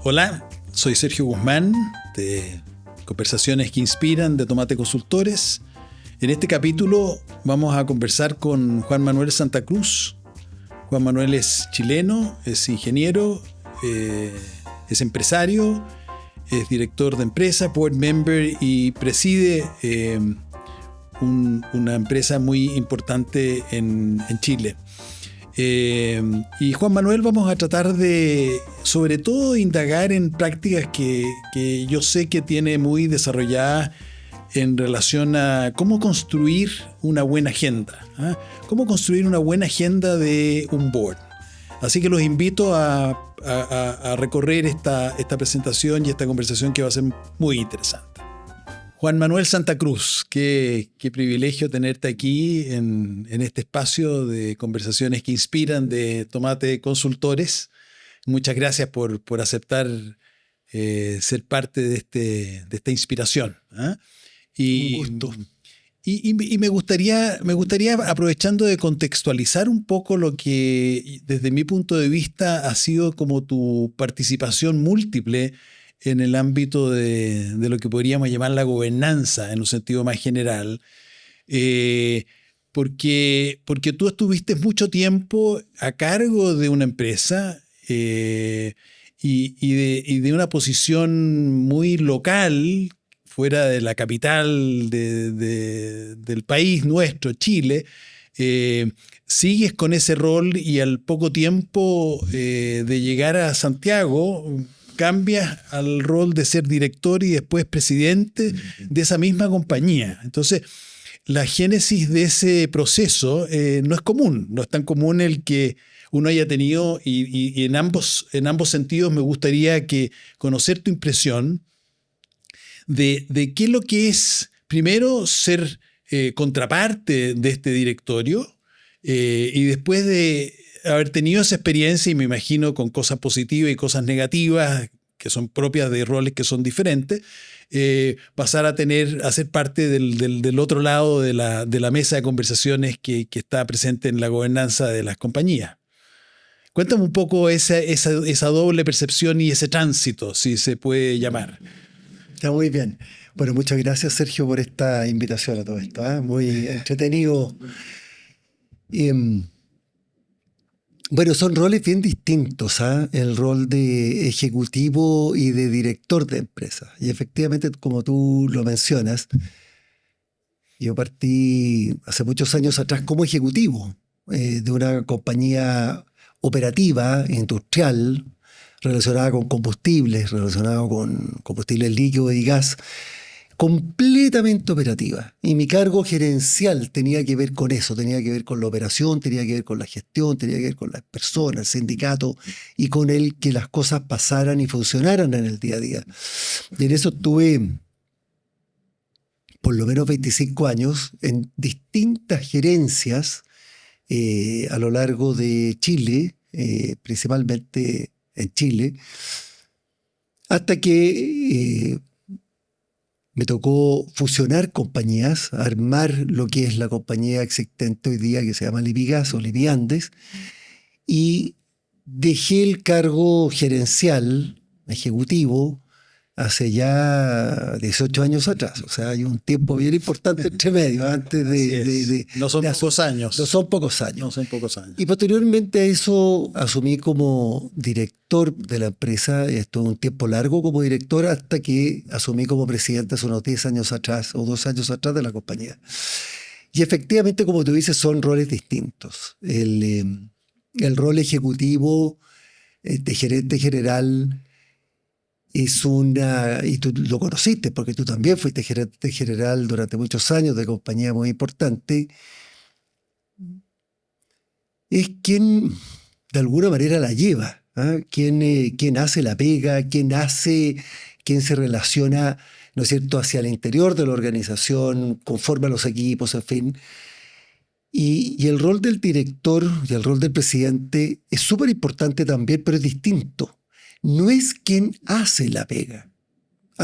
Hola, soy Sergio Guzmán de Conversaciones que Inspiran de Tomate Consultores. En este capítulo vamos a conversar con Juan Manuel Santa Cruz. Juan Manuel es chileno, es ingeniero, es empresario, es director de empresa, board member y preside una empresa muy importante en Chile. Y Juan Manuel, vamos a tratar de, sobre todo, indagar en prácticas que yo sé que tiene muy desarrolladas en relación a cómo construir una buena agenda, ¿eh? Cómo construir una buena agenda de un board. Así que los invito a recorrer esta presentación y esta conversación que va a ser muy interesante. Juan Manuel Santa Cruz, qué privilegio tenerte aquí en este espacio de Conversaciones que Inspiran de Tomate Consultores. Muchas gracias por aceptar ser parte de esta inspiración, ¿eh? Un gusto. Y me gustaría, aprovechando de contextualizar un poco lo que, desde mi punto de vista, ha sido como tu participación múltiple en el ámbito de lo que podríamos llamar la gobernanza en un sentido más general, porque tú estuviste mucho tiempo a cargo de una empresa y de una posición muy local, fuera de la capital del país nuestro, Chile. Sigues con ese rol y al poco tiempo de llegar a Santiago, cambias al rol de ser director y después presidente de esa misma compañía. Entonces, la génesis de ese proceso no es común, no es tan común el que uno haya tenido, y en ambos sentidos me gustaría conocer tu impresión de qué es lo que es, primero, ser contraparte de este directorio, y después de haber tenido esa experiencia, y me imagino con cosas positivas y cosas negativas que son propias de roles que son diferentes, pasar a ser parte del otro lado de la mesa de conversaciones que está presente en la gobernanza de las compañías. Cuéntame un poco esa doble percepción y ese tránsito, si se puede llamar. Está muy bien. Bueno, muchas gracias, Sergio, por esta invitación a todo esto, ¿eh? Muy entretenido. Bueno, son roles bien distintos, ¿eh? El rol de ejecutivo y de director de empresa. Y efectivamente, como tú lo mencionas, yo partí hace muchos años atrás como ejecutivo de una compañía operativa, industrial, relacionada con combustibles, relacionado con combustibles líquidos y gas, completamente operativa. Y mi cargo gerencial tenía que ver con eso, tenía que ver con la operación, tenía que ver con la gestión, tenía que ver con las personas, el sindicato, y con el que las cosas pasaran y funcionaran en el día a día. Y en eso estuve por lo menos 25 años en distintas gerencias a lo largo de Chile, principalmente en Chile, hasta que me tocó fusionar compañías, armar lo que es la compañía existente hoy día que se llama Livigas o Liviandes, y dejé el cargo gerencial, ejecutivo, hace ya 18 años atrás. O sea, hay un tiempo bien importante entre medio, antes No son pocos años. No son pocos años. No son pocos años. Y posteriormente a eso asumí como director de la empresa. Estuve un tiempo largo como director hasta que asumí como presidente hace unos 10 años atrás o 2 años atrás de la compañía. Y efectivamente, como tú dices, son roles distintos. El rol ejecutivo de gerente general es y tú lo conociste porque tú también fuiste gerente general durante muchos años de compañía muy importante. Es quien de alguna manera la lleva, ¿eh? Quien hace la pega, quien se relaciona, ¿no es cierto?, hacia el interior de la organización, conforme a los equipos, en fin. Y el rol del director y el rol del presidente es súper importante también, pero es distinto. No es quien hace la pega,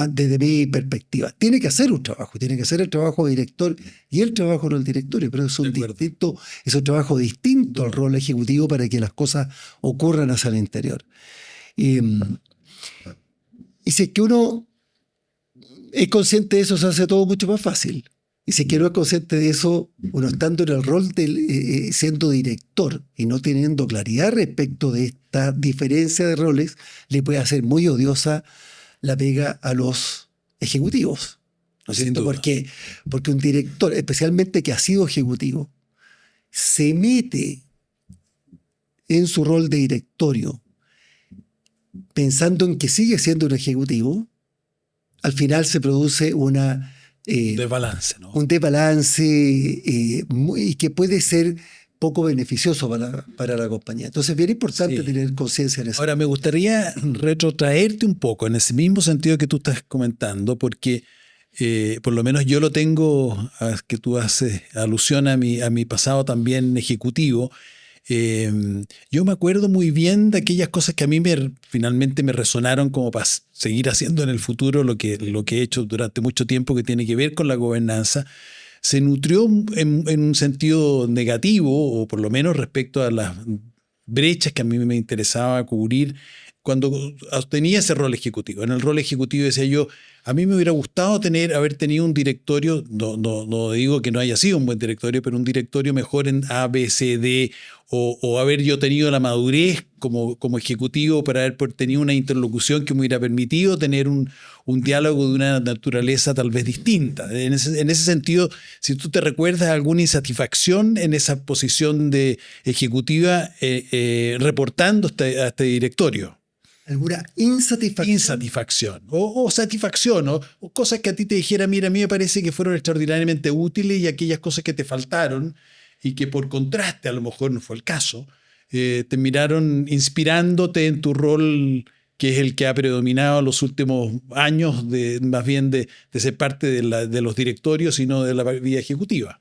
desde mi perspectiva. Tiene que hacer un trabajo, tiene que hacer el trabajo del director y el trabajo del directorio, pero es un trabajo distinto al rol ejecutivo para que las cosas ocurran hacia el interior. Y si es que uno es consciente de eso, se hace todo mucho más fácil. Y si es que no es consciente de eso, uno estando en el rol de siendo director y no teniendo claridad respecto de esta diferencia de roles, le puede hacer muy odiosa la pega a los ejecutivos. ¿No es cierto? Porque un director, especialmente que ha sido ejecutivo, se mete en su rol de directorio pensando en que sigue siendo un ejecutivo, al final se produce desbalance, ¿no? un desbalance y que puede ser poco beneficioso para la compañía. Entonces es bien importante tener conciencia en eso. Ahora, me gustaría retrotraerte un poco en ese mismo sentido que tú estás comentando, porque por lo menos yo lo tengo, que tú haces alusión a mi pasado también ejecutivo. Yo me acuerdo muy bien de aquellas cosas que a mí finalmente me resonaron como para seguir haciendo en el futuro lo que he hecho durante mucho tiempo, que tiene que ver con la gobernanza. Se nutrió en un sentido negativo, o por lo menos respecto a las brechas que a mí me interesaba cubrir cuando tenía ese rol ejecutivo. En el rol ejecutivo decía yo, a mí me hubiera gustado haber tenido un directorio, no digo que no haya sido un buen directorio, pero un directorio mejor en A, B, C, D, o haber yo tenido la madurez como ejecutivo para haber tenido una interlocución que me hubiera permitido tener un diálogo de una naturaleza tal vez distinta. En ese sentido, si tú te recuerdas alguna insatisfacción en esa posición de ejecutiva reportando a este directorio. ¿Alguna insatisfacción? Insatisfacción o satisfacción o cosas que a ti te dijera, mira, a mí me parece que fueron extraordinariamente útiles y aquellas cosas que te faltaron y que por contraste a lo mejor no fue el caso, te miraron inspirándote en tu rol que es el que ha predominado los últimos años, más bien de ser parte de los directorios y no de la vida ejecutiva.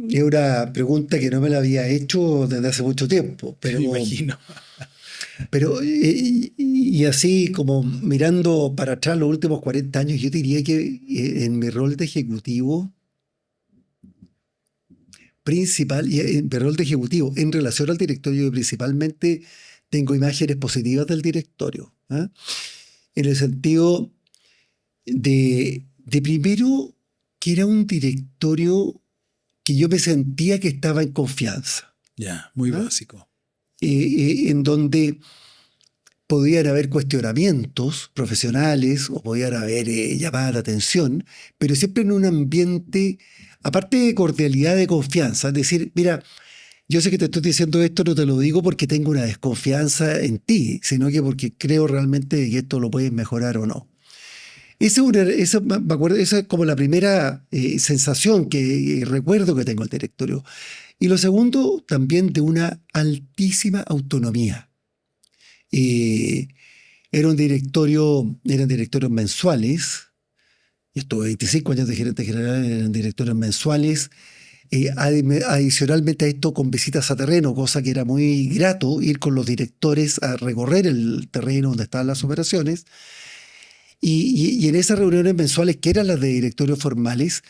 Es una pregunta que no me la había hecho desde hace mucho tiempo. Pero, me imagino. Pero, y así como mirando para atrás los últimos 40 años, yo diría que en mi rol de ejecutivo principal, y en mi rol de ejecutivo en relación al directorio, principalmente tengo imágenes positivas del directorio. En el sentido de primero que era un directorio que yo me sentía que estaba en confianza. Ya, muy básico. En donde podían haber cuestionamientos profesionales o podían haber llamadas de atención, pero siempre en un ambiente, aparte de cordialidad, de confianza. Es decir, mira, yo sé que te estoy diciendo esto, no te lo digo porque tengo una desconfianza en ti, sino que porque creo realmente que esto lo puedes mejorar o no. Me acuerdo, esa es como la primera sensación que recuerdo que tengo al directorio. Y lo segundo, también de una altísima autonomía. Eran directorios mensuales. Yo estuve 25 años de gerente general, eran directorios mensuales. Adicionalmente a esto, con visitas a terreno, cosa que era muy grato, ir con los directores a recorrer el terreno donde estaban las operaciones. Y en esas reuniones mensuales, que eran las de directorios formales,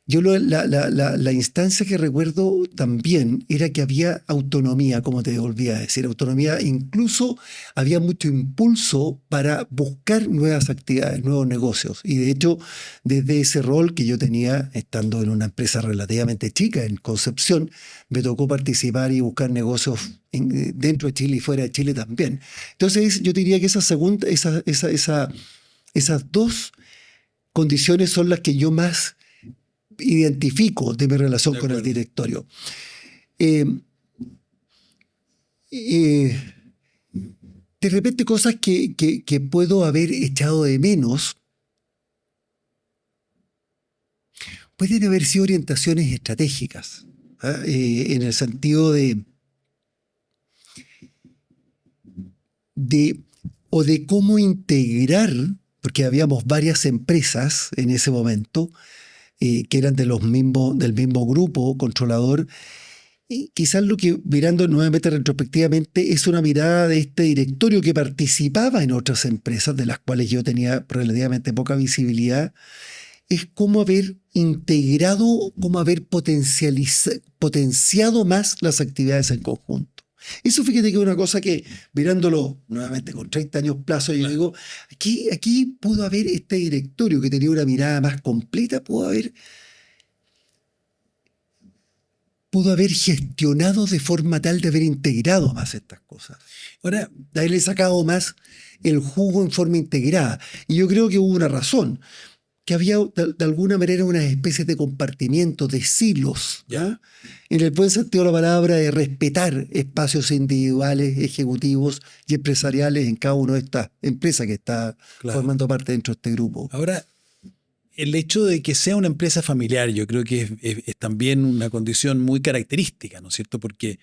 yo la instancia que recuerdo también era que había autonomía, como te volví a decir, autonomía, incluso había mucho impulso para buscar nuevas actividades, nuevos negocios. Y de hecho, desde ese rol que yo tenía, estando en una empresa relativamente chica, en Concepción, me tocó participar y buscar negocios dentro de Chile y fuera de Chile también. Entonces, yo diría que esas dos condiciones son las que yo más identifico de mi relación con el directorio. De repente cosas que puedo haber echado de menos pueden haber sido orientaciones estratégicas, en el sentido de cómo integrar, porque habíamos varias empresas en ese momento, que eran del mismo grupo controlador. Y quizás lo que, mirando nuevamente retrospectivamente, es una mirada de este directorio que participaba en otras empresas, de las cuales yo tenía relativamente poca visibilidad, es cómo haber integrado, cómo haber potenciado más las actividades en conjunto. Eso fíjate que es una cosa que, mirándolo nuevamente con 30 años plazo, yo digo, aquí pudo haber este directorio que tenía una mirada más completa, pudo haber gestionado de forma tal de haber integrado más estas cosas. Ahora, de haberle sacado más el jugo en forma integrada. Y yo creo que hubo una razón, que había de alguna manera una especie de compartimiento, de silos, ¿ya? En el buen sentido de la palabra, de respetar espacios individuales, ejecutivos y empresariales en cada una de estas empresas que está formando parte dentro de este grupo. Ahora, el hecho de que sea una empresa familiar, yo creo que es también una condición muy característica, ¿no es cierto? Porque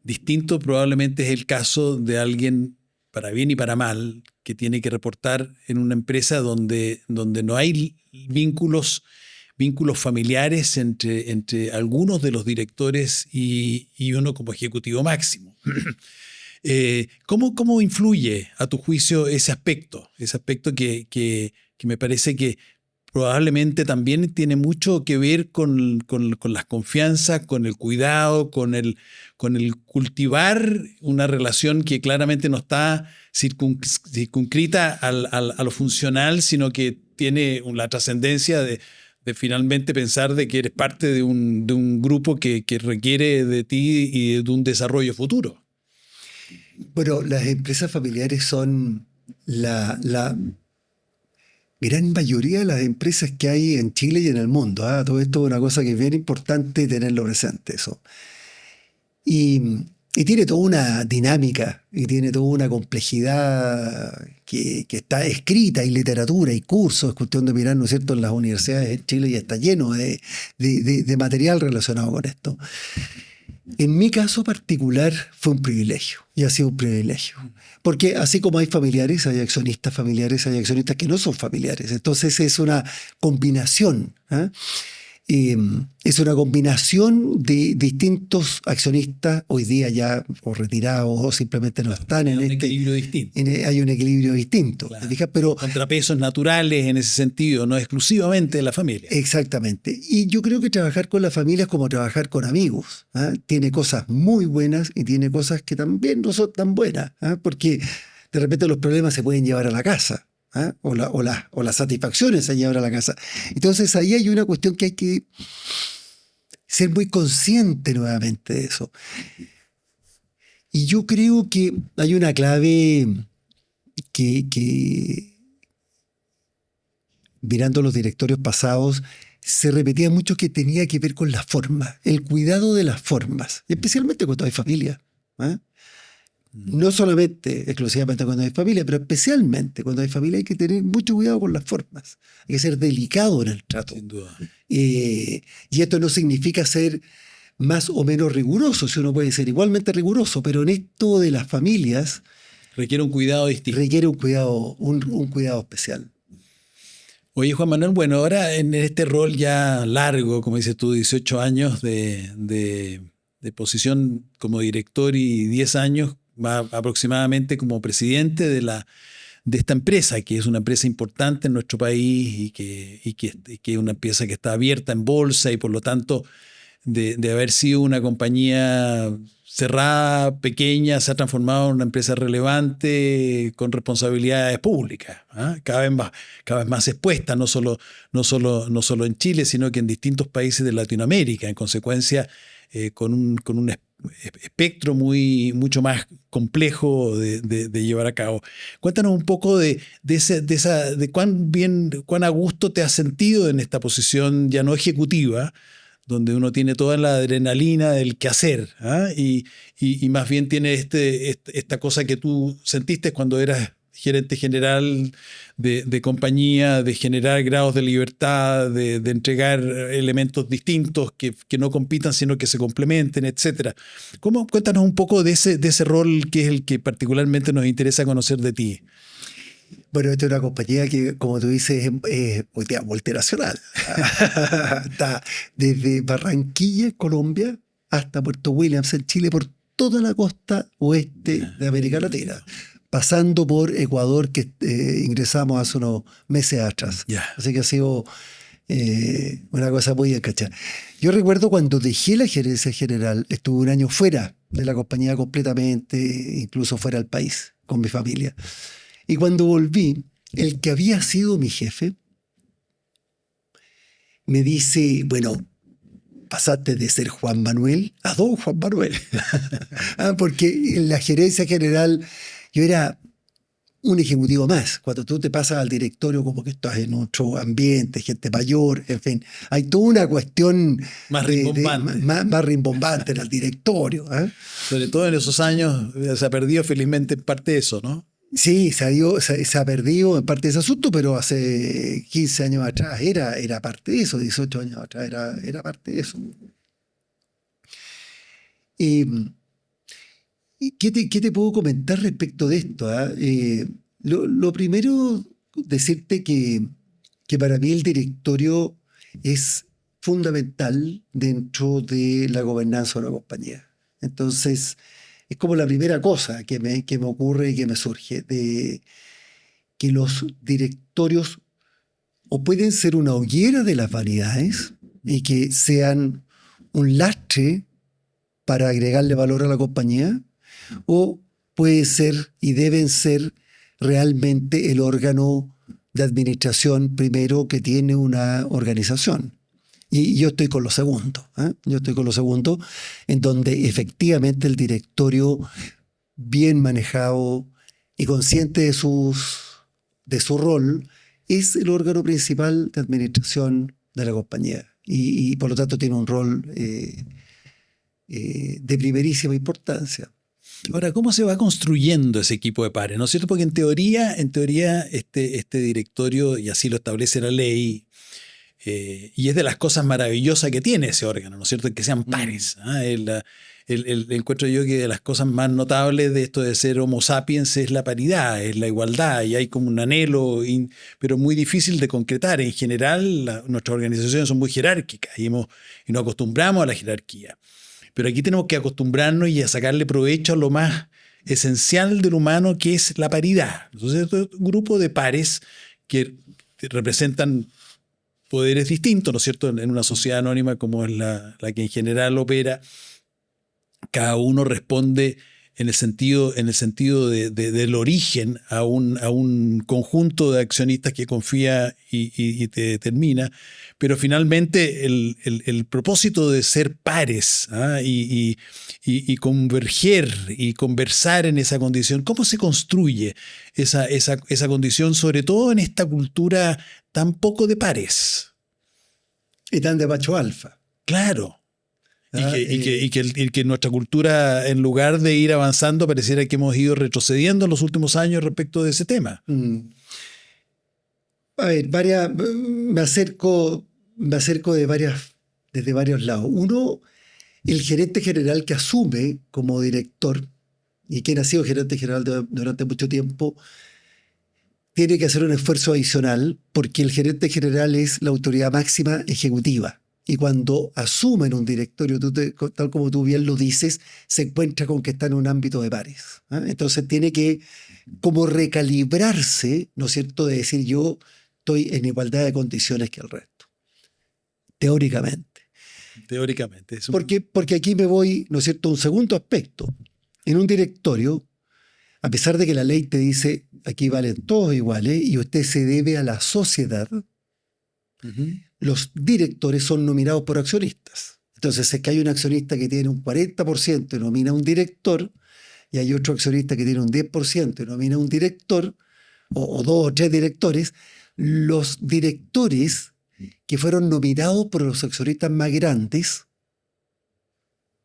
distinto probablemente es el caso de alguien, para bien y para mal, que tiene que reportar en una empresa donde no hay vínculos familiares entre algunos de los directores y uno como ejecutivo máximo. ¿Cómo influye a tu juicio ese aspecto? Ese aspecto que me parece que probablemente también tiene mucho que ver con las confianzas, con el cuidado, con el cultivar una relación que claramente no está circunscrita a lo funcional, sino que tiene la trascendencia de finalmente pensar de que eres parte de un grupo que requiere de ti y de un desarrollo futuro. Bueno, las empresas familiares son la gran mayoría de las empresas que hay en Chile y en el mundo. Todo esto es una cosa que es bien importante tenerlo presente, eso. Y tiene toda una dinámica y tiene toda una complejidad que está escrita, y literatura y cursos. Es cuestión de mirar, ¿no es cierto?, en las universidades en Chile ya está lleno de material relacionado con esto. En mi caso particular fue un privilegio, y ha sido un privilegio. Porque así como hay familiares, hay accionistas familiares, hay accionistas que no son familiares. Entonces es una combinación. Es una combinación de distintos accionistas, hoy día ya o retirados o simplemente no están en un equilibrio distinto. Hay un equilibrio distinto. Claro. Pero contrapesos naturales en ese sentido, no exclusivamente de la familia. Exactamente. Y yo creo que trabajar con la familia es como trabajar con amigos. Tiene cosas muy buenas y tiene cosas que también no son tan buenas, porque de repente los problemas se pueden llevar a la casa. O las satisfacciones se llevan a la casa. Entonces ahí hay una cuestión que hay que ser muy consciente nuevamente de eso. Y yo creo que hay una clave que mirando los directorios pasados se repetía mucho, que tenía que ver con la forma, el cuidado de las formas, especialmente cuando hay familia. No solamente, exclusivamente cuando hay familia, pero especialmente cuando hay familia hay que tener mucho cuidado con las formas. Hay que ser delicado en el trato. Sin duda. Y esto no significa ser más o menos riguroso, si uno puede ser igualmente riguroso, pero en esto de las familias requiere un cuidado distinto. Requiere un cuidado especial. Oye, Juan Manuel, bueno, ahora en este rol ya largo, como dices tú, 18 años de posición como director y 10 años aproximadamente como presidente de esta empresa, que es una empresa importante en nuestro país y que es una empresa que está abierta en bolsa y por lo tanto de haber sido una compañía cerrada, pequeña, se ha transformado en una empresa relevante con responsabilidades públicas, cada vez más expuesta, no solo en Chile, sino que en distintos países de Latinoamérica, en consecuencia con un espectro mucho más complejo de llevar a cabo. Cuéntanos un poco de cuán a gusto te has sentido en esta posición ya no ejecutiva, donde uno tiene toda la adrenalina del quehacer, y más bien tiene esta cosa que tú sentiste cuando eras gerente general de compañía, de generar grados de libertad, de entregar elementos distintos que no compitan, sino que se complementen, etc. Cuéntanos un poco de ese rol que es el que particularmente nos interesa conocer de ti. Bueno, esta es una compañía que, como tú dices, es multinacional. Está desde Barranquilla, Colombia, hasta Puerto Williams, en Chile, por toda la costa oeste de América Latina, pasando por Ecuador, que ingresamos hace unos meses atrás. Así que ha sido una cosa muy encachada. Yo recuerdo cuando dejé la gerencia general, estuve un año fuera de la compañía completamente, incluso fuera del país, con mi familia. Y cuando volví, el que había sido mi jefe me dice, bueno, pasaste de ser Juan Manuel a don Juan Manuel. Porque en la gerencia general yo era un ejecutivo más. Cuando tú te pasas al directorio, como que estás en otro ambiente, gente mayor, en fin. Hay toda una cuestión Más rimbombante. más rimbombante en el directorio. Sobre todo en esos años se ha perdido felizmente parte de eso, ¿no? Sí, se ha perdido en parte de ese asunto, pero hace 15 años atrás era parte de eso, 18 años atrás era parte de eso. ¿Y qué te puedo comentar respecto de esto? Lo primero, decirte que para mí el directorio es fundamental dentro de la gobernanza de una compañía. Entonces, es como la primera cosa que me ocurre y que me surge, de que los directorios o pueden ser una hoguera de las vanidades y que sean un lastre para agregarle valor a la compañía, o puede ser y deben ser realmente el órgano de administración primero que tiene una organización. Y yo estoy con lo segundo. Yo estoy con lo segundo, en donde efectivamente el directorio, bien manejado y consciente de su rol, es el órgano principal de administración de la compañía. Y por lo tanto tiene un rol de primerísima importancia. Ahora, ¿cómo se va construyendo ese equipo de pares? ¿No es cierto? Porque en teoría este directorio, y así lo establece la ley, y es de las cosas maravillosas que tiene ese órgano, ¿no es cierto? Que sean pares. Encuentro yo que de las cosas más notables de esto de ser Homo sapiens es la paridad, es la igualdad, y hay como un anhelo, pero muy difícil de concretar. En general, nuestras organizaciones son muy jerárquicas y nos acostumbramos a la jerarquía. Pero aquí tenemos que acostumbrarnos y a sacarle provecho a lo más esencial del humano, que es la paridad. Entonces, este es un grupo de pares que representan poderes distintos, ¿no es cierto? En una sociedad anónima como es la que en general opera, cada uno responde en el sentido del origen a un conjunto de accionistas que confía y te determina, pero finalmente el propósito de ser pares y converger y conversar en esa condición, ¿cómo se construye esa condición, sobre todo en esta cultura tan poco de pares? Y tan de macho alfa. Claro. Y que nuestra cultura, en lugar de ir avanzando, pareciera que hemos ido retrocediendo en los últimos años respecto de ese tema. A ver, me acerco desde varios lados. Uno, el gerente general que asume como director y quien ha sido gerente general durante mucho tiempo, tiene que hacer un esfuerzo adicional porque el gerente general es la autoridad máxima ejecutiva. Y cuando asume en un directorio, tal como tú bien lo dices, se encuentra con que está en un ámbito de pares. Entonces tiene que como recalibrarse, ¿no es cierto?, de decir yo estoy en igualdad de condiciones que el resto. Teóricamente. Teóricamente. Porque aquí me voy, ¿no es cierto?, a un segundo aspecto. En un directorio, a pesar de que la ley te dice aquí valen todos iguales y usted se debe a la sociedad, los directores son nominados por accionistas. Entonces, es que hay un accionista que tiene un 40% y nomina a un director, y hay otro accionista que tiene un 10% y nomina a un director, o dos o tres directores, los directores que fueron nominados por los accionistas más grandes,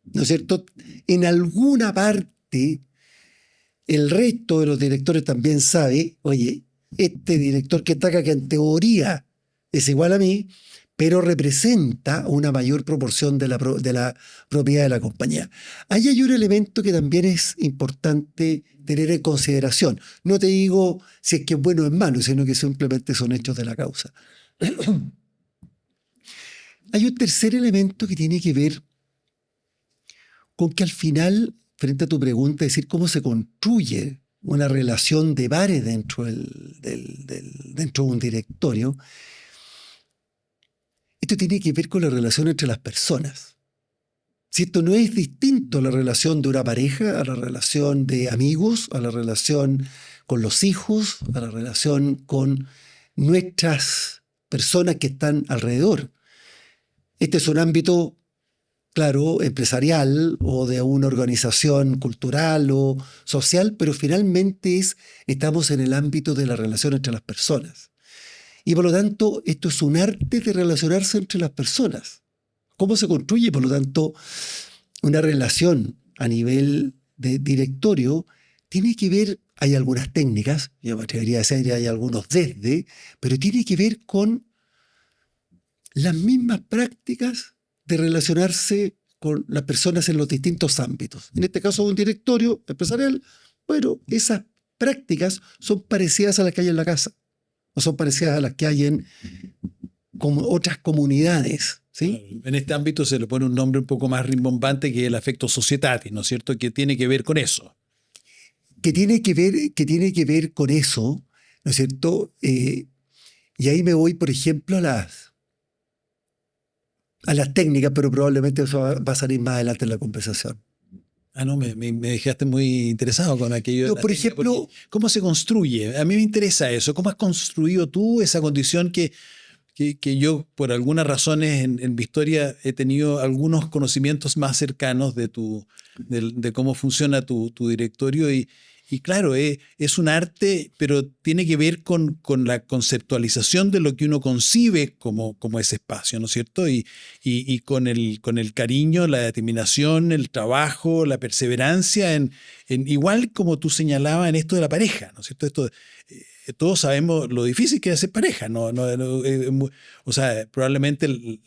¿no es cierto?, en alguna parte, el resto de los directores también sabe, oye, este director que está acá, que en teoría es igual a mí, pero representa una mayor proporción de la propiedad de la compañía. Ahí hay un elemento que también es importante tener en consideración. No te digo si es que es bueno o es malo, sino que simplemente son hechos de la causa. Hay un tercer elemento que tiene que ver con que al final, frente a tu pregunta, es decir, cómo se construye una relación de pares dentro de un directorio. Esto tiene que ver con la relación entre las personas. Si esto no es distinto a la relación de una pareja, a la relación de amigos, a la relación con los hijos, a la relación con nuestras personas que están alrededor. Este es un ámbito, claro, empresarial o de una organización cultural o social, pero finalmente estamos en el ámbito de la relación entre las personas. Y por lo tanto, esto es un arte de relacionarse entre las personas. ¿Cómo se construye, por lo tanto, una relación a nivel de directorio? Tiene que ver, hay algunas técnicas, yo me atrevería a decir, hay algunos pero tiene que ver con las mismas prácticas de relacionarse con las personas en los distintos ámbitos. En este caso, un directorio empresarial, pero esas prácticas son parecidas a las que hay en la casa, o son parecidas a las que hay en como otras comunidades. ¿Sí? En este ámbito se le pone un nombre un poco más rimbombante, que es el affecto societatis, ¿no es cierto? Que tiene que ver con eso. Que tiene que ver con eso, ¿no es cierto? Y ahí me voy, por ejemplo, a las técnicas, pero probablemente eso va a salir más adelante en la conversación. Ah, no, me dejaste muy interesado con aquello. No, por ejemplo, ¿cómo se construye? A mí me interesa eso. ¿Cómo has construido tú esa condición que yo, por algunas razones en mi historia, he tenido algunos conocimientos más cercanos de cómo funciona tu directorio? Y claro, es un arte, pero tiene que ver con la conceptualización de lo que uno concibe como ese espacio, ¿no es cierto? Y con el cariño, la determinación, el trabajo, la perseverancia, igual como tú señalabas en esto de la pareja, ¿no es cierto? Todos sabemos lo difícil que es hacer pareja, o sea, probablemente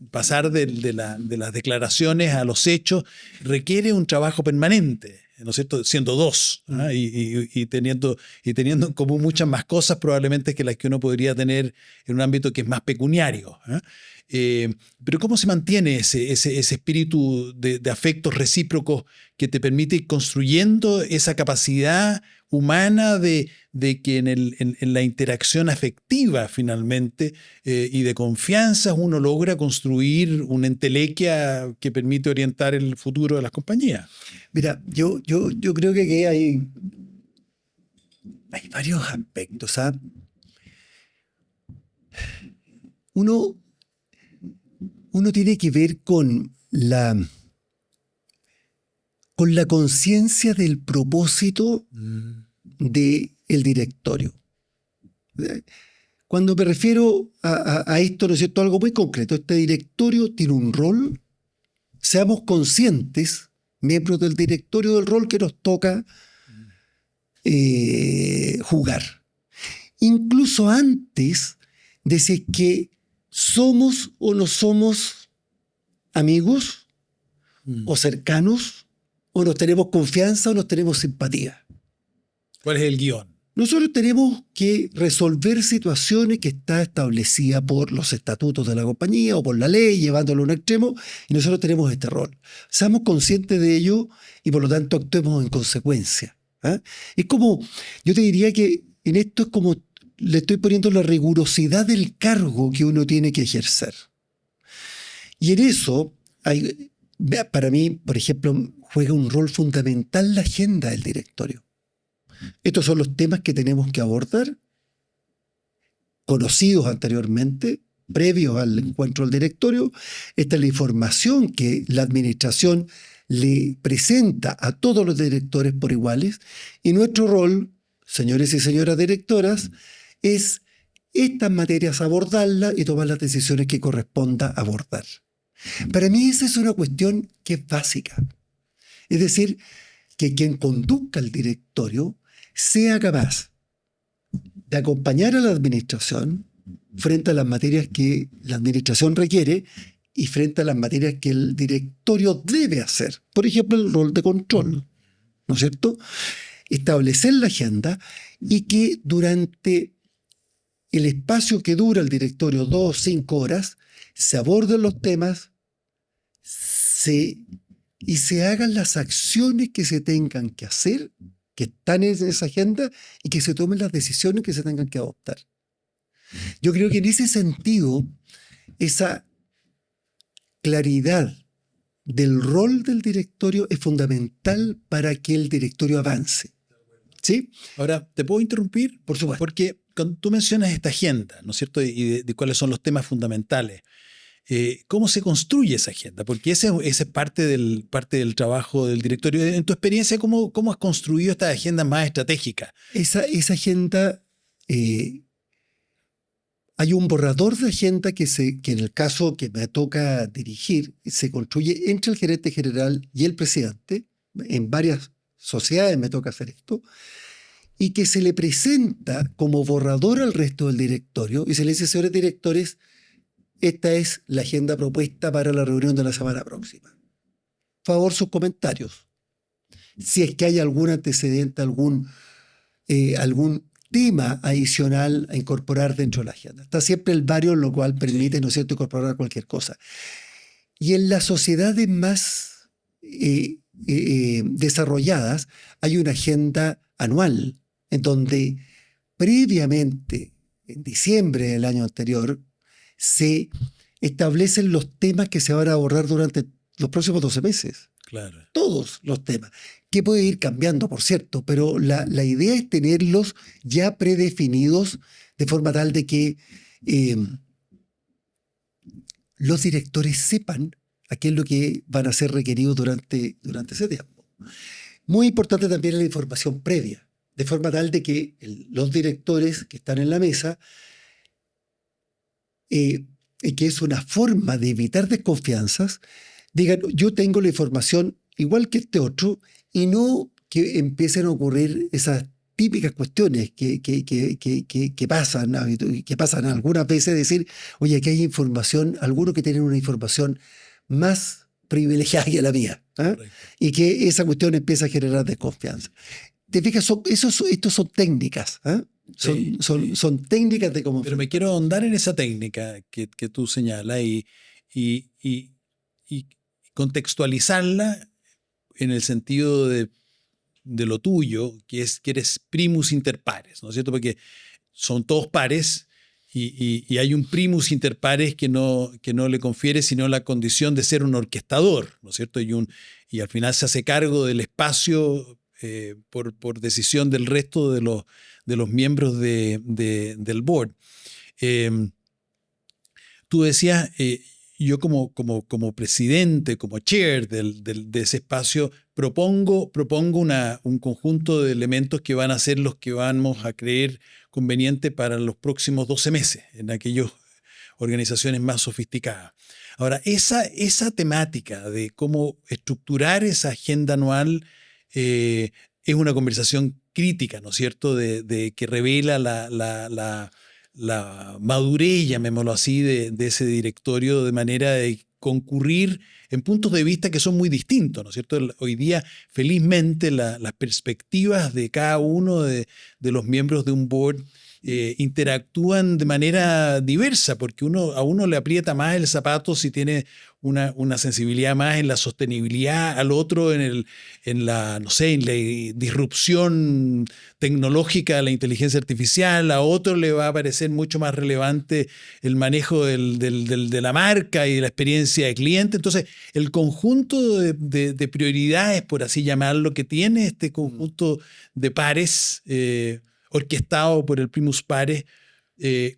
pasar de las declaraciones a los hechos requiere un trabajo permanente, ¿no es cierto? Siendo dos, ¿ah? y teniendo en común muchas más cosas probablemente que las que uno podría tener en un ámbito que es más pecuniario, ¿ah? Pero ¿cómo se mantiene ese espíritu de afectos recíprocos que te permite ir construyendo esa capacidad humana de que en la interacción afectiva finalmente y de confianza uno logra construir una entelequia que permite orientar el futuro de las compañías? Mira, yo creo que aquí hay varios aspectos, ¿sabes? Uno tiene que ver con la conciencia del propósito del directorio. Cuando me refiero a esto, ¿no es cierto?, algo muy concreto. Este directorio tiene un rol. Seamos conscientes, miembros del directorio, del rol que nos toca jugar. Incluso antes de si es que somos o no somos amigos o cercanos, o nos tenemos confianza o nos tenemos simpatía. ¿Cuál es el guión? Nosotros tenemos que resolver situaciones que están establecidas por los estatutos de la compañía o por la ley, llevándolo a un extremo, y nosotros tenemos este rol. Seamos conscientes de ello y por lo tanto actuemos en consecuencia. ¿Ah? Es como, yo te diría que en esto es como le estoy poniendo la rigurosidad del cargo que uno tiene que ejercer. Y en eso, para mí, por ejemplo, juega un rol fundamental la agenda del directorio. Estos son los temas que tenemos que abordar, conocidos anteriormente, previos al encuentro del directorio. Esta es la información que la administración le presenta a todos los directores por iguales. Y nuestro rol, señores y señoras directoras, es estas materias abordarlas y tomar las decisiones que corresponda abordar. Para mí esa es una cuestión que es básica. Es decir, que quien conduzca el directorio sea capaz de acompañar a la administración frente a las materias que la administración requiere y frente a las materias que el directorio debe hacer. Por ejemplo, el rol de control, ¿no es cierto? Establecer la agenda y que durante el espacio que dura el directorio, 2 o 5 horas, se aborden los temas y se hagan las acciones que se tengan que hacer, que están en esa agenda, y que se tomen las decisiones que se tengan que adoptar. Yo creo que en ese sentido, esa claridad del rol del directorio es fundamental para que el directorio avance. ¿Sí? Ahora, ¿te puedo interrumpir? Por supuesto. Porque cuando tú mencionas esta agenda, ¿no es cierto? Y de cuáles son los temas fundamentales. ¿Cómo se construye esa agenda? Porque ese es parte del trabajo del directorio. En tu experiencia, ¿cómo has construido esta agenda más estratégica? Esa agenda, hay un borrador de agenda que en el caso que me toca dirigir, se construye entre el gerente general y el presidente. En varias sociedades me toca hacer esto. Y que se le presenta como borrador al resto del directorio y se le dice, señores directores, esta es la agenda propuesta para la reunión de la semana próxima. Por favor, sus comentarios. Si es que hay algún antecedente, algún tema adicional a incorporar dentro de la agenda. Está siempre el barrio, lo cual permite, ¿no es cierto?, incorporar cualquier cosa. Y en las sociedades más desarrolladas hay una agenda anual en donde previamente, en diciembre del año anterior, se establecen los temas que se van a abordar durante los próximos 12 meses. Claro. Todos los temas, que puede ir cambiando, por cierto, pero la idea es tenerlos ya predefinidos de forma tal de que los directores sepan a qué es lo que van a ser requeridos durante ese tiempo. Muy importante también la información previa, de forma tal de que los directores que están en la mesa, que es una forma de evitar desconfianzas, digan, yo tengo la información igual que este otro, y no que empiecen a ocurrir esas típicas cuestiones que pasan algunas veces, decir, oye, aquí hay información, algunos que tienen una información más privilegiada que la mía, y que esa cuestión empieza a generar desconfianza. ¿Te fijas? Estos son técnicas, son técnicas de cómo... Pero me quiero ahondar en esa técnica que tú señalas y contextualizarla en el sentido de lo tuyo, que es que eres primus inter pares, ¿no es cierto? Porque son todos pares y hay un primus inter pares que no le confiere sino la condición de ser un orquestador, ¿no es cierto? Y al final se hace cargo del espacio por decisión del resto de los miembros del board. Tú decías, yo como presidente, como chair de ese espacio, propongo un conjunto de elementos que van a ser los que vamos a creer conveniente para los próximos 12 meses en aquellas organizaciones más sofisticadas. Ahora, esa temática de cómo estructurar esa agenda anual es una conversación crítica, ¿no es cierto?, de que revela la madurez, llamémoslo así, de ese directorio, de manera de concurrir en puntos de vista que son muy distintos, ¿no es cierto? Hoy día, felizmente, las perspectivas de cada uno de los miembros de un board interactúan de manera diversa, porque a uno le aprieta más el zapato si tiene una sensibilidad más en la sostenibilidad, al otro en la disrupción tecnológica de la inteligencia artificial, a otro le va a parecer mucho más relevante el manejo de la marca y de la experiencia de cliente. Entonces, el conjunto de prioridades, por así llamarlo, que tiene este conjunto de pares, orquestado por el primus pares,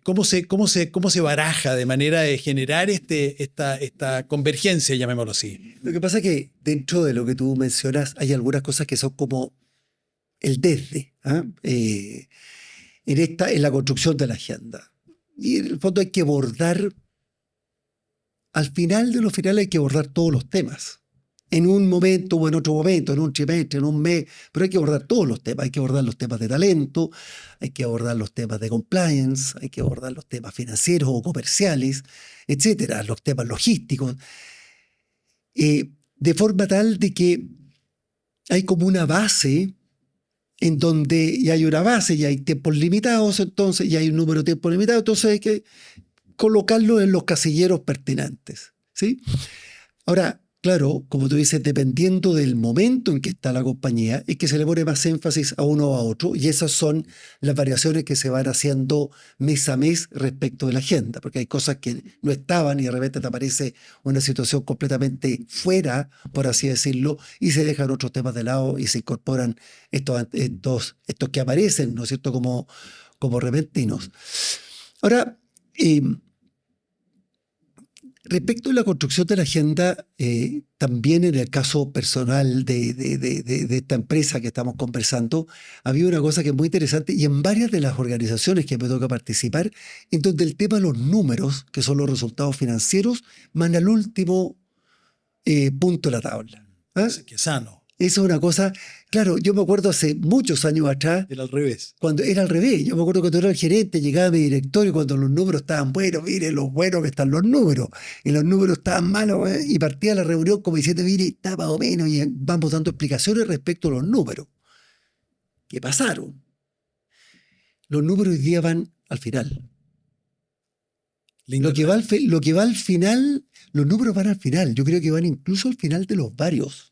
¿cómo se baraja de manera de generar esta convergencia, llamémoslo así? Lo que pasa es que dentro de lo que tú mencionas hay algunas cosas que son como el desde, en la construcción de la agenda. Y en el fondo hay que abordar, al final de los finales hay que abordar todos los temas. En un momento o en otro momento, en un trimestre, en un mes, pero hay que abordar todos los temas. Hay que abordar los temas de talento, hay que abordar los temas de compliance, hay que abordar los temas financieros o comerciales, etcétera, los temas logísticos, de forma tal de que hay como una base en donde ya hay una base, ya hay tiempos limitados, entonces ya hay un número de tiempos limitado, entonces hay que colocarlo en los casilleros pertinentes, ¿sí? Ahora, claro, como tú dices, dependiendo del momento en que está la compañía, es que se le pone más énfasis a uno o a otro, y esas son las variaciones que se van haciendo mes a mes respecto de la agenda, porque hay cosas que no estaban y de repente te aparece una situación completamente fuera, por así decirlo, y se dejan otros temas de lado y se incorporan estos que aparecen, ¿no es cierto?, como repentinos. Ahora, respecto a la construcción de la agenda, también en el caso personal de esta empresa que estamos conversando, había una cosa que es muy interesante y en varias de las organizaciones que me toca participar, en donde el tema de los números, que son los resultados financieros, van al último punto de la tabla. ¿Ah? Qué sano. Eso es una cosa, claro, yo me acuerdo hace muchos años atrás, Era al revés. cuando era al revés. Yo me acuerdo cuando era el gerente, llegaba a mi directorio cuando los números estaban buenos, mire lo buenos que están los números, y los números estaban malos, y partía la reunión como diciendo, mire, está más o menos, y vamos dando explicaciones respecto a los números. ¿Qué pasaron? Los números hoy día van al final. Lo que va al final, los números van al final. Yo creo que van incluso al final de los varios.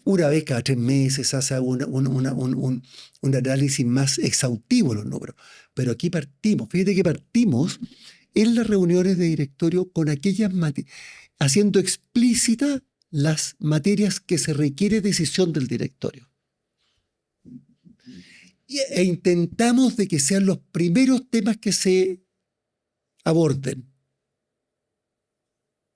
Una vez cada 3 meses se hace un análisis más exhaustivo de los números. Pero aquí partimos, fíjate que partimos en las reuniones de directorio con aquellas haciendo explícitas las materias que se requiere decisión del directorio. E intentamos de que sean los primeros temas que se aborden.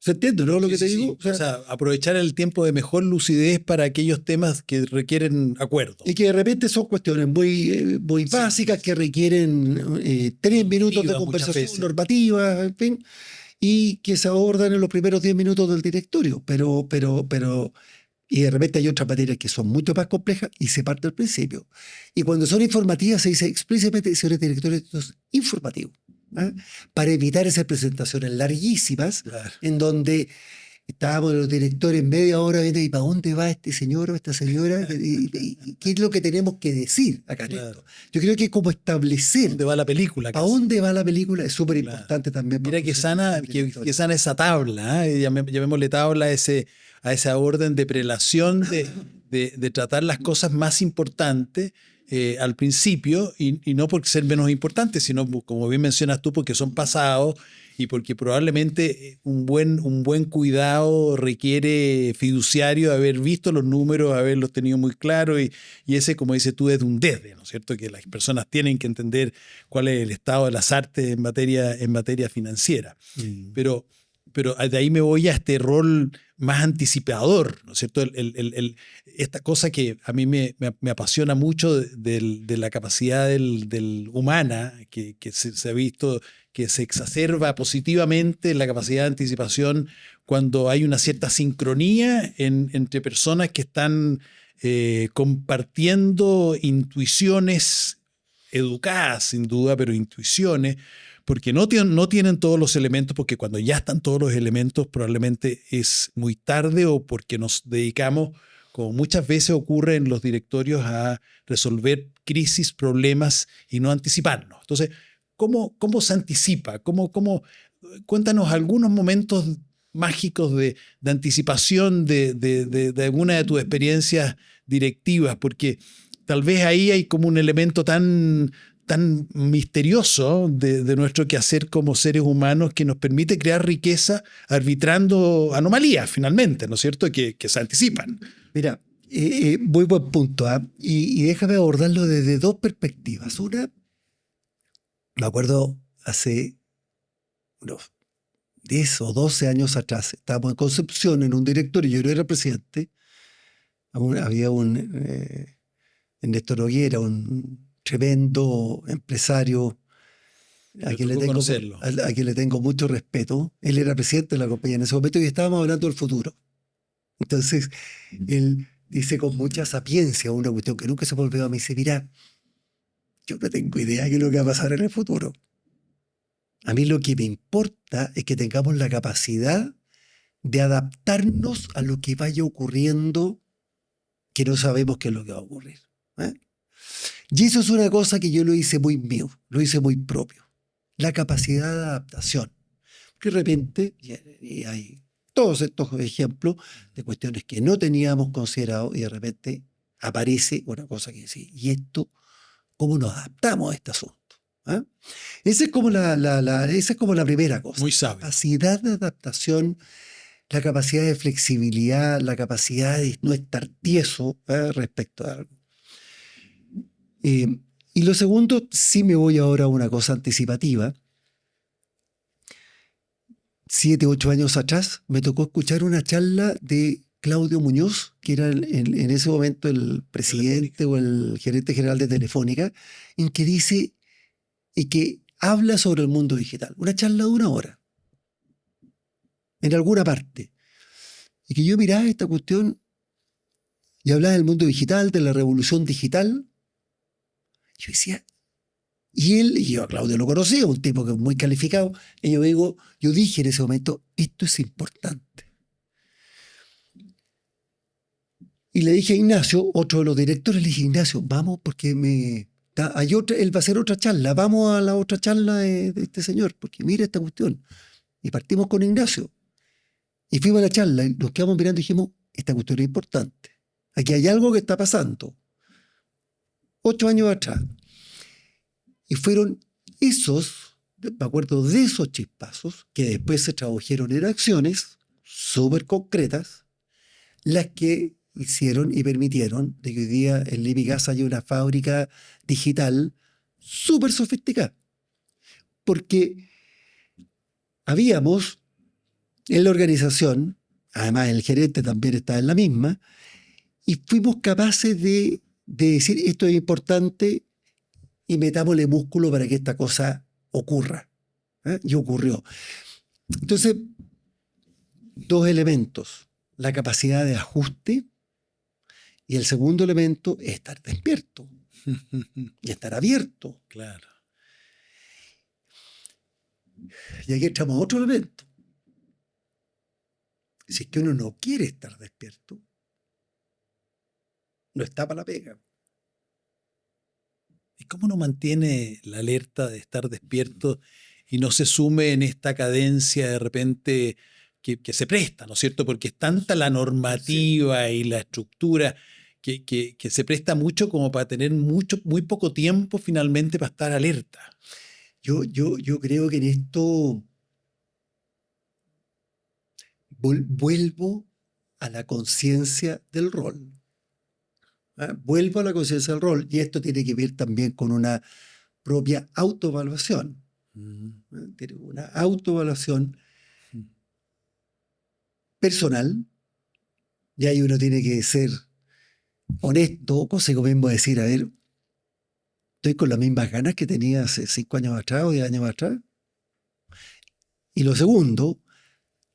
¿Se entiende, no, lo que te digo? O sea, aprovechar el tiempo de mejor lucidez para aquellos temas que requieren acuerdo. Y que de repente son cuestiones muy básicas que requieren 3 minutos de conversación normativa, en fin, y que se abordan en los primeros 10 minutos del directorio. Y de repente hay otras materias que son mucho más complejas y se parte al principio. Y cuando son informativas se dice explícitamente señores directores, esto es informativo. Para evitar esas presentaciones larguísimas, claro, en donde estábamos los directores media hora viendo ¿y para dónde va este señor o esta señora? ¿Y qué es lo que tenemos que decir acá en esto? Yo creo que como establecer ¿dónde va la película? ¿Para dónde va la película? Es súper importante también. Mira que sana esa tabla, llamémosle tabla a esa orden de prelación de tratar las cosas más importantes al principio, y no por ser menos importantes, sino, como bien mencionas tú, porque son pasados y porque probablemente un buen cuidado requiere fiduciario de haber visto los números, haberlos tenido muy claros, y ese, como dices tú, es de un desde, ¿no es cierto? Que las personas tienen que entender cuál es el estado de las artes en materia financiera. Pero de ahí me voy a este rol más anticipador, ¿no es cierto? Esta cosa que a mí me apasiona mucho de la capacidad del humana, que se ha visto que se exacerba positivamente la capacidad de anticipación cuando hay una cierta sincronía entre personas que están compartiendo intuiciones educadas, sin duda, pero intuiciones, porque no tienen todos los elementos, porque cuando ya están todos los elementos probablemente es muy tarde, o porque nos dedicamos, como muchas veces ocurre en los directorios, a resolver crisis, problemas y no anticiparnos. Entonces, ¿cómo se anticipa? Cuéntanos algunos momentos mágicos de anticipación de alguna de tus experiencias directivas, porque tal vez ahí hay como un elemento tan misterioso de nuestro quehacer como seres humanos que nos permite crear riqueza arbitrando anomalías, finalmente, ¿no es cierto?, que se anticipan. Mira, muy buen punto, y déjame abordarlo desde dos perspectivas. Una, me acuerdo hace unos 10 o 12 años atrás, estábamos en Concepción en un directorio, yo no era presidente, había Néstor Noguera, un tremendo empresario a quien le tengo mucho respeto. Él era presidente de la compañía en ese momento y estábamos hablando del futuro. Entonces, él dice con mucha sapiencia una cuestión que nunca se me olvidó. Me dice, mira, yo no tengo idea de qué es lo que va a pasar en el futuro. A mí lo que me importa es que tengamos la capacidad de adaptarnos a lo que vaya ocurriendo, que no sabemos qué es lo que va a ocurrir. Y eso es una cosa que yo lo hice muy mío, lo hice muy propio. La capacidad de adaptación. Porque de repente, y hay todos estos ejemplos de cuestiones que no teníamos considerado y de repente aparece una cosa que dice, ¿y esto cómo nos adaptamos a este asunto? ¿Ah? Esa es como esa es como la primera cosa. Muy sabio. Capacidad de adaptación, la capacidad de flexibilidad, la capacidad de no estar tieso respecto a algo. Y lo segundo, sí me voy ahora a una cosa anticipativa. 7, 8 años atrás me tocó escuchar una charla de Claudio Muñoz, que era en ese momento el presidente o el gerente general de Telefónica, en que dice y que habla sobre el mundo digital. Una charla de 1 hora, en alguna parte. Y que yo miraba esta cuestión y hablaba del mundo digital, de la revolución digital. Yo decía, y yo a Claudio lo conocía, un tipo que es muy calificado, y yo dije en ese momento, esto es importante. Y le dije a Ignacio, otro de los directores, le dije, Ignacio, vamos porque él va a hacer otra charla, vamos a la otra charla de este señor, porque mira esta cuestión. Y partimos con Ignacio. Y fuimos a la charla y nos quedamos mirando y dijimos, esta cuestión es importante. Aquí hay algo que está pasando. 8 años atrás. Y fueron me acuerdo de esos chispazos, que después se tradujeron en acciones súper concretas, las que hicieron y permitieron de que hoy día en Lipigas haya una fábrica digital súper sofisticada. Porque habíamos en la organización, además el gerente también estaba en la misma, y fuimos capaces de decir esto es importante y metámosle músculo para que esta cosa ocurra. Y ocurrió. Entonces, 2 elementos. La capacidad de ajuste y el segundo elemento es estar despierto y estar abierto. Claro. Y aquí entramos a otro elemento. Si es que uno no quiere estar despierto, no está para la pega. ¿Y cómo uno mantiene la alerta de estar despierto y no se sume en esta cadencia de repente que se presta, ¿no es cierto? Porque es tanta la normativa y la estructura que se presta mucho como para tener muy poco tiempo finalmente para estar alerta. Yo creo que en esto vuelvo a la conciencia del rol. Vuelvo a la conciencia del rol y esto tiene que ver también con una propia autoevaluación. Tiene una autoevaluación personal y ahí uno tiene que ser honesto consigo mismo, decir, a ver, ¿estoy con las mismas ganas que tenía hace 5 años atrás o 10 años atrás? Y lo segundo,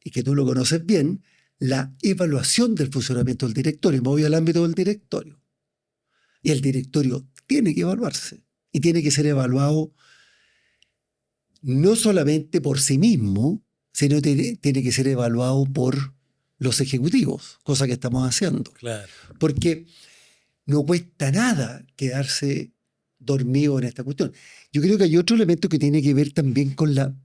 y que tú lo conoces bien, la evaluación del funcionamiento del directorio. Me voy al ámbito del directorio. Y el directorio tiene que evaluarse y tiene que ser evaluado no solamente por sí mismo, sino tiene que ser evaluado por los ejecutivos, cosa que estamos haciendo. Claro. Porque no cuesta nada quedarse dormido en esta cuestión. Yo creo que hay otro elemento que tiene que ver también con lo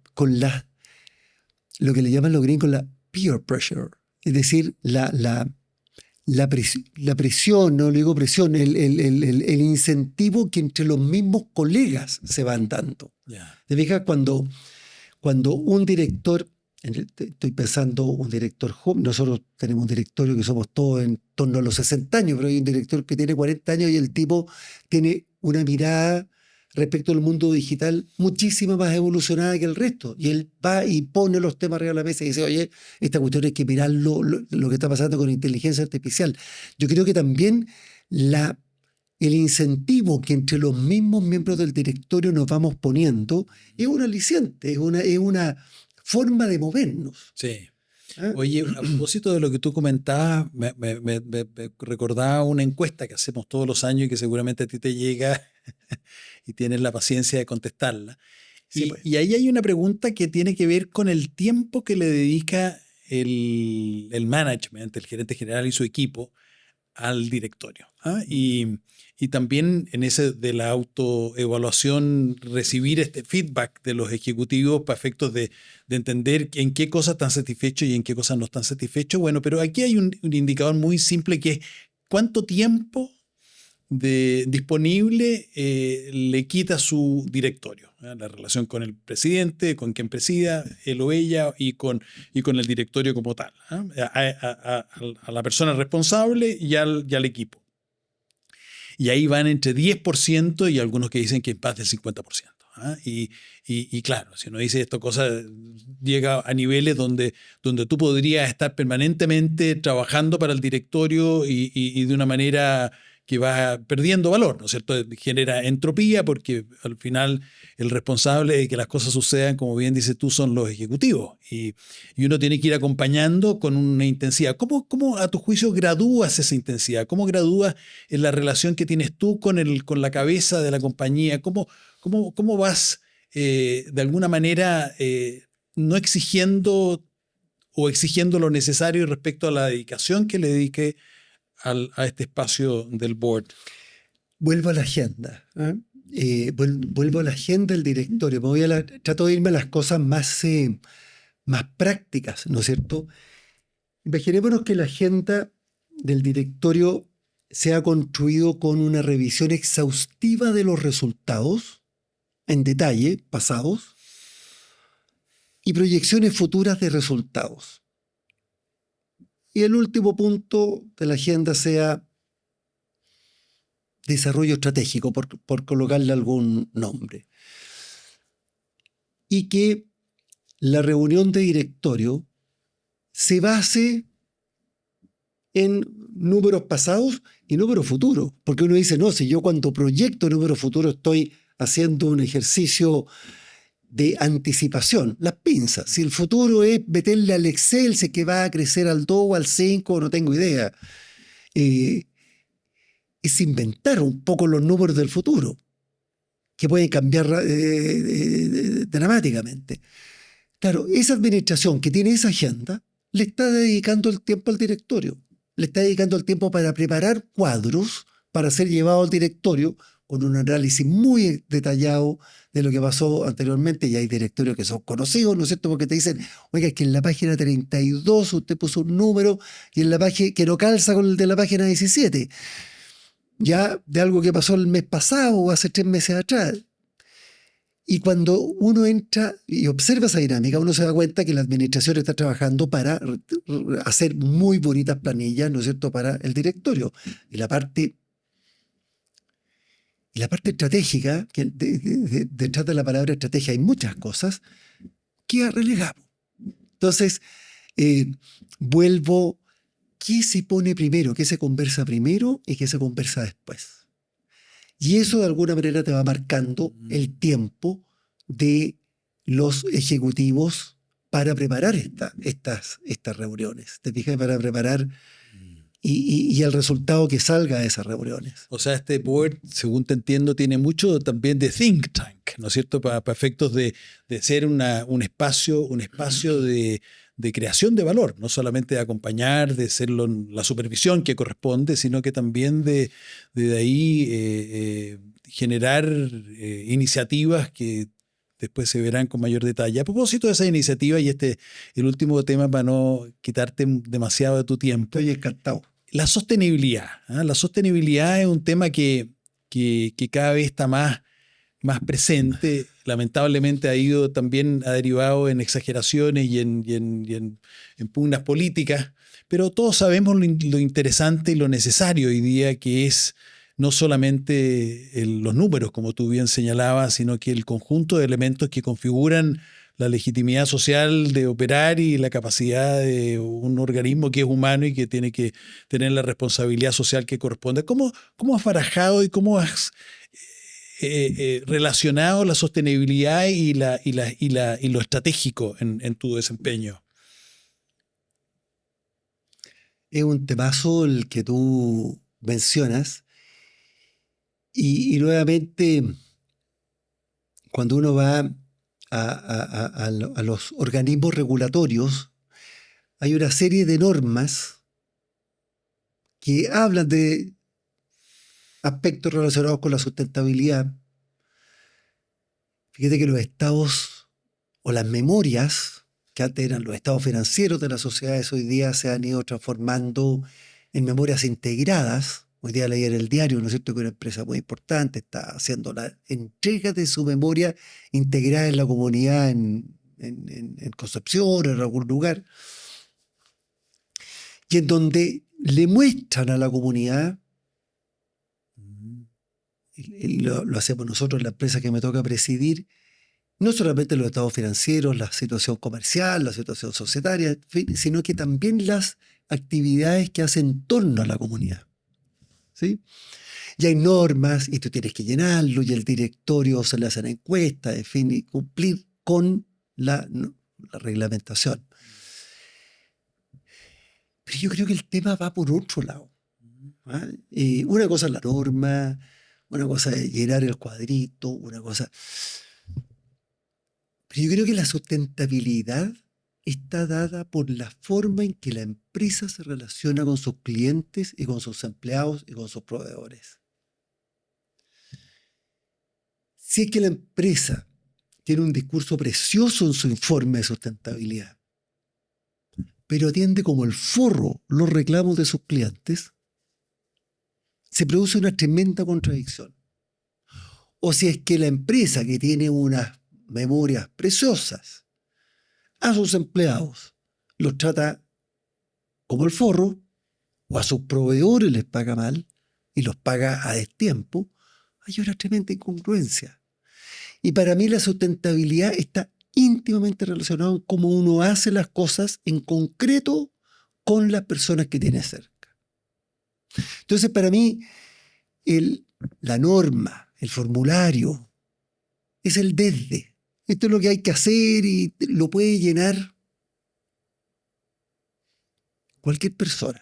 que le llaman los gringos la peer pressure, es decir, la presión, no le digo presión, el incentivo que entre los mismos colegas se van dando. Yeah. ¿Te fijas? Cuando un director, estoy pensando un director joven, nosotros tenemos un directorio que somos todos en torno a los 60 años, pero hay un director que tiene 40 años y el tipo tiene una mirada respecto al mundo digital muchísimo más evolucionada que el resto. Y él va y pone los temas arriba de la mesa y dice, oye, esta cuestión hay que mirar lo que está pasando con inteligencia artificial. Yo creo que también el incentivo que entre los mismos miembros del directorio nos vamos poniendo es un aliciente, es una forma de movernos. Sí. Oye, a propósito de lo que tú comentabas, me recordaba una encuesta que hacemos todos los años y que seguramente a ti te llega y tienes la paciencia de contestarla. Sí, y, pues. y ahí hay una pregunta que tiene que ver con el tiempo que le dedica el management, el gerente general y su equipo, al directorio. Y también en ese de la autoevaluación, recibir este feedback de los ejecutivos para efectos de entender en qué cosas están satisfechos y en qué cosas no están satisfechos. Bueno, pero aquí hay un indicador muy simple que es cuánto tiempo disponible le quita su directorio. La relación con el presidente, con quien presida, él o ella, y con el directorio como tal. A la persona responsable y al equipo. Y ahí van entre 10% y algunos que dicen que es más del 50%. Y claro, si uno dice esto, cosa llega a niveles donde tú podrías estar permanentemente trabajando para el directorio y de una manera que va perdiendo valor, ¿no es cierto? Genera entropía porque al final el responsable de que las cosas sucedan, como bien dices tú, son los ejecutivos. Y uno tiene que ir acompañando con una intensidad. ¿Cómo a tu juicio gradúas esa intensidad? ¿Cómo gradúas en la relación que tienes tú con la cabeza de la compañía? ¿Cómo vas de alguna manera no exigiendo o exigiendo lo necesario respecto a la dedicación que le dedique a este espacio del board? Vuelvo a la agenda. Vuelvo a la agenda del directorio. Trato de irme a las cosas más prácticas, ¿no es cierto? Imaginémonos que la agenda del directorio se ha construido con una revisión exhaustiva de los resultados, en detalle, pasados, y proyecciones futuras de resultados. Y el último punto de la agenda sea desarrollo estratégico, por colocarle algún nombre. Y que la reunión de directorio se base en números pasados y números futuros. Porque uno dice, no, si yo cuando proyecto números futuros estoy haciendo un ejercicio de anticipación, las pinzas. Si el futuro es meterle al Excel, sé que va a crecer al 2 o al 5, no tengo idea. Es inventar un poco los números del futuro, que pueden cambiar dramáticamente. Claro, esa administración que tiene esa agenda le está dedicando el tiempo al directorio, le está dedicando el tiempo para preparar cuadros para ser llevado al directorio con un análisis muy detallado de lo que pasó anteriormente. Y hay directorios que son conocidos, ¿no es cierto? Porque te dicen, oiga, es que en la página 32 usted puso un número y en la página que no calza con el de la página 17. Ya de algo que pasó el mes pasado o hace 3 meses atrás. Y cuando uno entra y observa esa dinámica, uno se da cuenta que la administración está trabajando para hacer muy bonitas planillas, ¿no es cierto?, para el directorio. Y la parte estratégica, que detrás de la palabra estrategia hay muchas cosas, queda relegado. Entonces, vuelvo, ¿qué se pone primero? ¿Qué se conversa primero y qué se conversa después? Y eso de alguna manera te va marcando el tiempo de los ejecutivos para preparar estas reuniones. ¿Te fijas? Para preparar y el resultado que salga de esas reuniones. O sea, este board, según te entiendo, tiene mucho también de think tank, ¿no es cierto? Para efectos de ser un espacio de creación de valor, no solamente de acompañar, de ser la supervisión que corresponde, sino que también de ahí generar iniciativas que después se verán con mayor detalle. A propósito de esa iniciativa, y el último tema para no quitarte demasiado de tu tiempo. Estoy encantado. La sostenibilidad. La sostenibilidad es un tema que cada vez está más presente. Lamentablemente ha derivado en exageraciones y en pugnas políticas, pero todos sabemos lo interesante y lo necesario hoy día que es no solamente los números, como tú bien señalabas, sino que el conjunto de elementos que configuran la legitimidad social de operar y la capacidad de un organismo que es humano y que tiene que tener la responsabilidad social que corresponde. ¿Cómo has barajado y cómo has relacionado la sostenibilidad y lo estratégico en tu desempeño? Es un temazo el que tú mencionas. Y nuevamente, cuando uno va a los organismos regulatorios, hay una serie de normas que hablan de aspectos relacionados con la sustentabilidad. Fíjate que los estados o las memorias, que antes eran los estados financieros de las sociedades, hoy día se han ido transformando en memorias integradas. Hoy día leí en el diario, ¿no es cierto?, que una empresa muy importante está haciendo la entrega de su memoria integrada en la comunidad en Concepción, en algún lugar, y en donde le muestran a la comunidad, y lo hacemos nosotros en la empresa que me toca presidir, no solamente los estados financieros, la situación comercial, la situación societaria, en fin, sino que también las actividades que hacen en torno a la comunidad. ¿Sí? Y hay normas y tú tienes que llenarlo y el directorio se le hacen encuestas, en fin, y cumplir con la reglamentación. Pero yo creo que el tema va por otro lado. ¿Ah? Una cosa es la norma, una cosa es llenar el cuadrito, una cosa... Pero yo creo que la sustentabilidad está dada por la forma en que la empresa se relaciona con sus clientes y con sus empleados y con sus proveedores. Si es que la empresa tiene un discurso precioso en su informe de sustentabilidad, pero atiende como el forro los reclamos de sus clientes, se produce una tremenda contradicción. O si es que la empresa, que tiene unas memorias preciosas, a sus empleados los trata como el forro, o a sus proveedores les paga mal y los paga a destiempo, hay una tremenda incongruencia. Y para mí la sustentabilidad está íntimamente relacionada con cómo uno hace las cosas en concreto con las personas que tiene cerca. Entonces, para mí, la norma, el formulario, es el desde. Esto es lo que hay que hacer y lo puede llenar cualquier persona.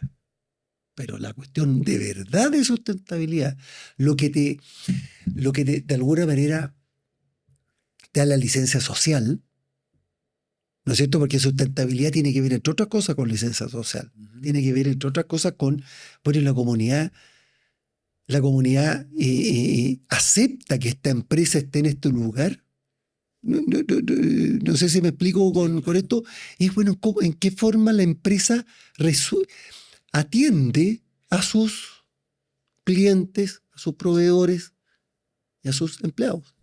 Pero la cuestión de verdad de sustentabilidad, lo que de alguna manera te da la licencia social, ¿no es cierto? Porque sustentabilidad tiene que ver, entre otras cosas, con licencia social. Tiene que ver, entre otras cosas, con la comunidad. La comunidad acepta que esta empresa esté en este lugar. No sé si me explico con esto. Es bueno, ¿en qué forma la empresa atiende a sus clientes, a sus proveedores y a sus empleados?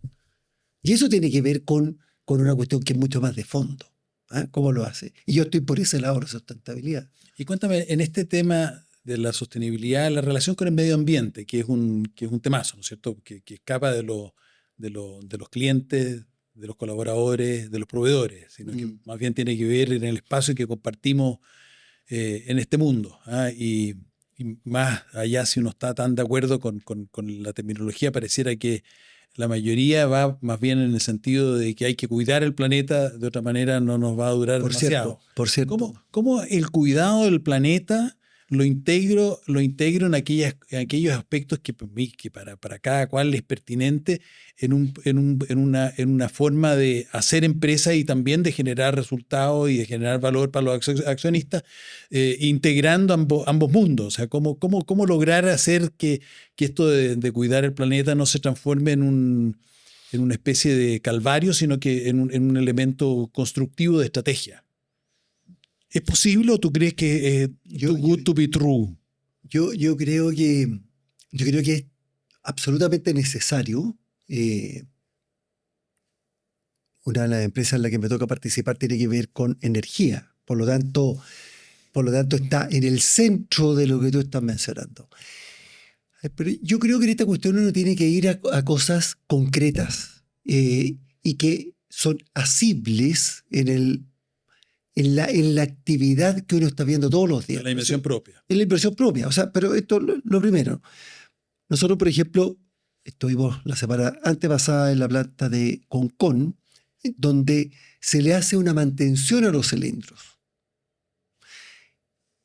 Y eso tiene que ver con una cuestión que es mucho más de fondo. ¿Ah? ¿Cómo lo hace? Y yo estoy por ese lado de la sustentabilidad. Y cuéntame, en este tema de la sostenibilidad, la relación con el medio ambiente, que es un temazo, ¿no es cierto? Que escapa de los clientes, de los colaboradores, de los proveedores, sino que más bien tiene que ver en el espacio que compartimos en este mundo. ¿Ah? Y más allá, si uno está tan de acuerdo con la terminología, pareciera que la mayoría va más bien en el sentido de que hay que cuidar el planeta, de otra manera no nos va a durar demasiado. Por cierto. ¿Cómo el cuidado del planeta lo integro en aquellos aspectos que para cada cual es pertinente en una forma de hacer empresa y también de generar resultados y de generar valor para los accionistas, integrando ambos mundos? O sea, ¿cómo lograr hacer que esto de cuidar el planeta no se transforme en una especie de calvario, sino que en un elemento constructivo de estrategia? ¿Es posible o tú crees que too good to be true? Yo creo que es absolutamente necesario. Una de las empresas en la que me toca participar tiene que ver con energía. Por lo tanto, está en el centro de lo que tú estás mencionando. Pero yo creo que en esta cuestión uno tiene que ir a cosas concretas y que son asibles en la actividad que uno está viendo todos los días. En la inversión propia. En la inversión propia. O sea, pero esto lo primero. Nosotros, por ejemplo, estuvimos la semana antepasada en la planta de Concón, donde se le hace una mantención a los cilindros.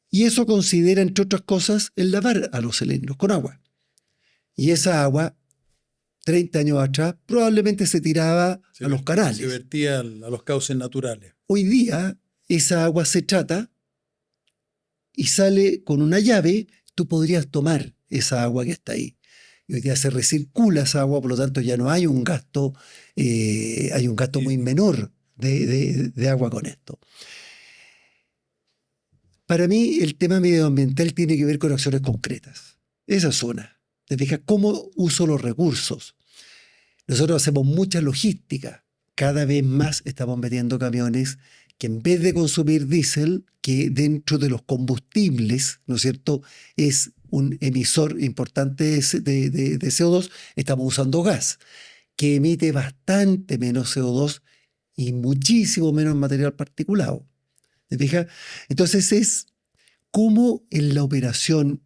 Y eso considera, entre otras cosas, el lavar a los cilindros con agua. Y esa agua, 30 años atrás, probablemente se tiraba a los canales. Se vertía a los cauces naturales. Hoy día, esa agua se trata y sale con una llave, tú podrías tomar esa agua que está ahí. Y hoy día se recircula esa agua, por lo tanto ya no hay un gasto, hay un gasto muy menor de agua con esto. Para mí el tema medioambiental tiene que ver con acciones concretas. Esa es una. ¿Te fijas cómo uso los recursos? Nosotros hacemos mucha logística. Cada vez más estamos metiendo camiones que en vez de consumir diésel, que dentro de los combustibles, ¿no es cierto?, es un emisor importante de CO2, estamos usando gas, que emite bastante menos CO2 y muchísimo menos material particulado. ¿Te fijas? Entonces es como en la operación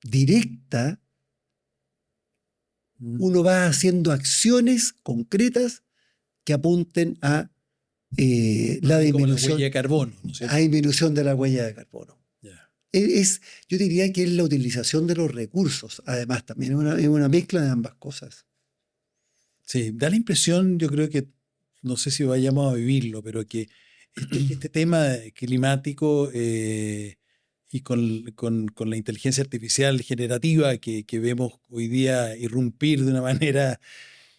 directa uno va haciendo acciones concretas que apunten a la disminución, la huella de carbono, ¿no es cierto? A disminución de la huella de carbono. Yeah. Yo diría que es la utilización de los recursos, además también es una mezcla de ambas cosas. Sí, da la impresión, yo creo que, no sé si vayamos a vivirlo, pero que este tema climático y con la inteligencia artificial generativa que vemos hoy día irrumpir de una manera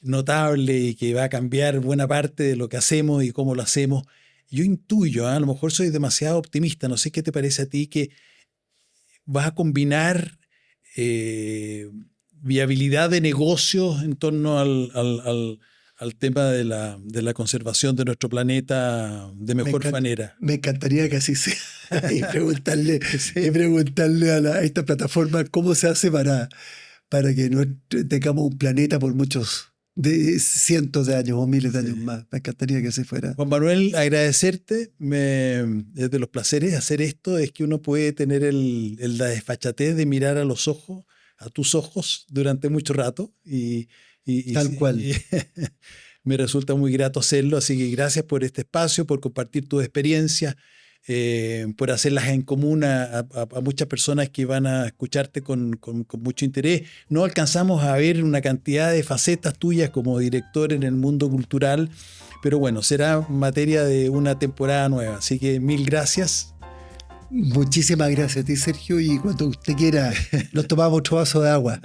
notable y que va a cambiar buena parte de lo que hacemos y cómo lo hacemos. Yo intuyo, a lo mejor soy demasiado optimista, no sé qué te parece a ti, que vas a combinar viabilidad de negocios en torno al tema de la conservación de nuestro planeta de mejor manera. Me encantaría que así sea. Y preguntarle a esta plataforma cómo se hace para que no tengamos un planeta por de cientos de años o miles de años más. Me encantaría que así fuera. Juan Manuel, agradecerte. Es de los placeres hacer esto, es que uno puede tener la desfachatez de mirar a tus ojos durante mucho rato y tal cual. Me resulta muy grato hacerlo, así que gracias por este espacio, por compartir tus experiencias, por hacerlas en común a muchas personas que van a escucharte con mucho interés. No alcanzamos a ver una cantidad de facetas tuyas como director en el mundo cultural, pero bueno, será materia de una temporada nueva, así que mil gracias. Muchísimas gracias a ti, Sergio, y cuando usted quiera nos tomamos otro vaso de agua.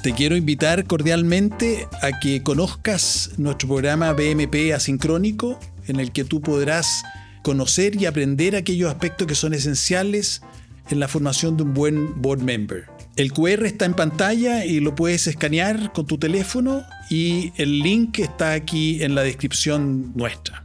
Te quiero invitar cordialmente a que conozcas nuestro programa BMP Asincrónico, en el que tú podrás conocer y aprender aquellos aspectos que son esenciales en la formación de un buen board member. El QR está en pantalla y lo puedes escanear con tu teléfono y el link está aquí en la descripción nuestra.